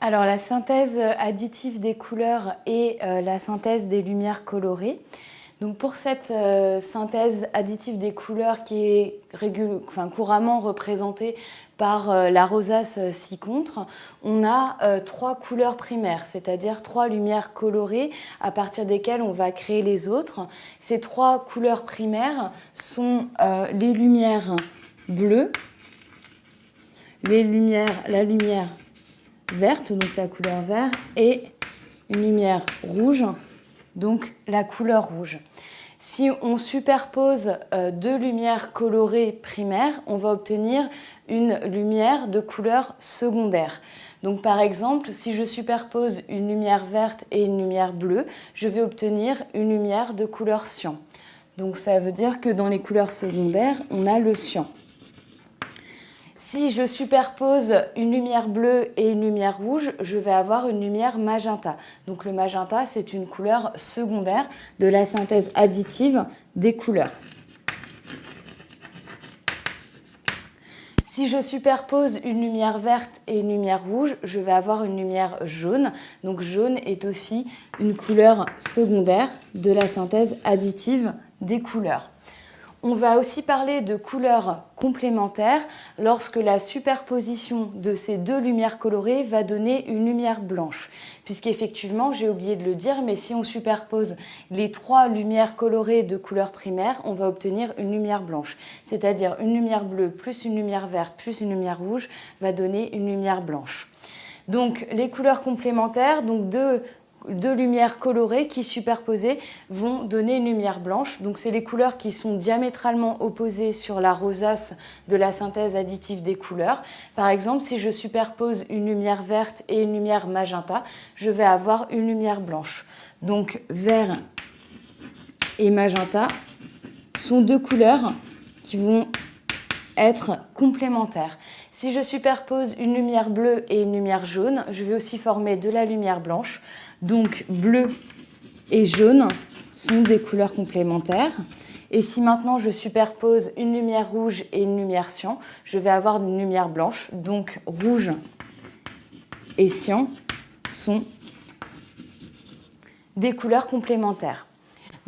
Alors la synthèse additive des couleurs et la synthèse des lumières colorées. Donc pour cette synthèse additive des couleurs qui est couramment représentée par la rosace 6 contre, on a 3 couleurs primaires, c'est-à-dire 3 lumières colorées à partir desquelles on va créer les autres. Ces 3 couleurs primaires sont les lumières bleues, la lumière verte, donc la couleur vert, et une lumière rouge, donc la couleur rouge. Si on superpose 2 lumières colorées primaires, on va obtenir une lumière de couleur secondaire. Donc par exemple, si je superpose une lumière verte et une lumière bleue, je vais obtenir une lumière de couleur cyan. Donc ça veut dire que dans les couleurs secondaires, on a le cyan. Si je superpose une lumière bleue et une lumière rouge, je vais avoir une lumière magenta. Donc le magenta, c'est une couleur secondaire de la synthèse additive des couleurs. Si je superpose une lumière verte et une lumière rouge, je vais avoir une lumière jaune. Donc jaune est aussi une couleur secondaire de la synthèse additive des couleurs. On va aussi parler de couleurs complémentaires lorsque la superposition de ces 2 lumières colorées va donner une lumière blanche. Puisqu'effectivement, j'ai oublié de le dire, mais si on superpose les 3 lumières colorées de couleurs primaires, on va obtenir une lumière blanche. C'est-à-dire une lumière bleue plus une lumière verte plus une lumière rouge va donner une lumière blanche. Donc les couleurs complémentaires, donc deux lumières colorées qui superposées vont donner une lumière blanche. Donc c'est les couleurs qui sont diamétralement opposées sur la rosace de la synthèse additive des couleurs. Par exemple, si je superpose une lumière verte et une lumière magenta, je vais avoir une lumière blanche. Donc vert et magenta sont 2 couleurs qui vont être complémentaires. Si je superpose une lumière bleue et une lumière jaune, je vais aussi former de la lumière blanche. Donc bleu et jaune sont des couleurs complémentaires. Et si maintenant je superpose une lumière rouge et une lumière cyan, je vais avoir une lumière blanche. Donc rouge et cyan sont des couleurs complémentaires.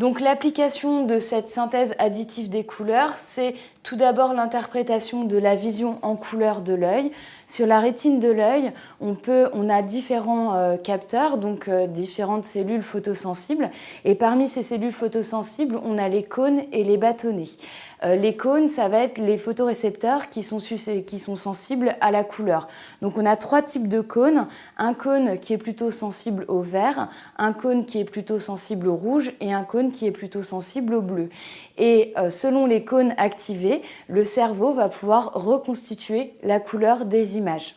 Donc l'application de cette synthèse additive des couleurs, c'est tout d'abord l'interprétation de la vision en couleur de l'œil. Sur la rétine de l'œil, on a différents capteurs, donc différentes cellules photosensibles. Et parmi ces cellules photosensibles, on a les cônes et les bâtonnets. Les cônes, ça va être les photorécepteurs qui sont sensibles à la couleur. Donc on a 3 types de cônes. Un cône qui est plutôt sensible au vert, un cône qui est plutôt sensible au rouge et un cône qui est plutôt sensible au bleu. Et selon les cônes activés, le cerveau va pouvoir reconstituer la couleur des images.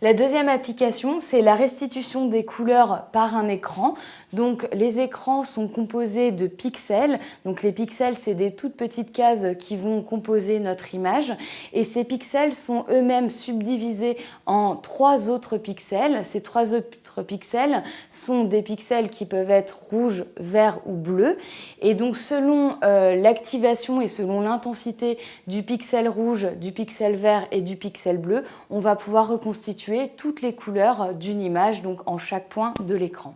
La deuxième application, c'est la restitution des couleurs par un écran. Donc les écrans sont composés de pixels. Donc les pixels, c'est des toutes petites cases qui vont composer notre image. Et ces pixels sont eux-mêmes subdivisés en 3 autres pixels. Ces 3 autres pixels sont des pixels qui peuvent être rouges, verts ou bleus. Et donc selon l'activation et selon l'intensité du pixel rouge, du pixel vert et du pixel bleu, on va pouvoir reconstituer toutes les couleurs d'une image, donc en chaque point de l'écran.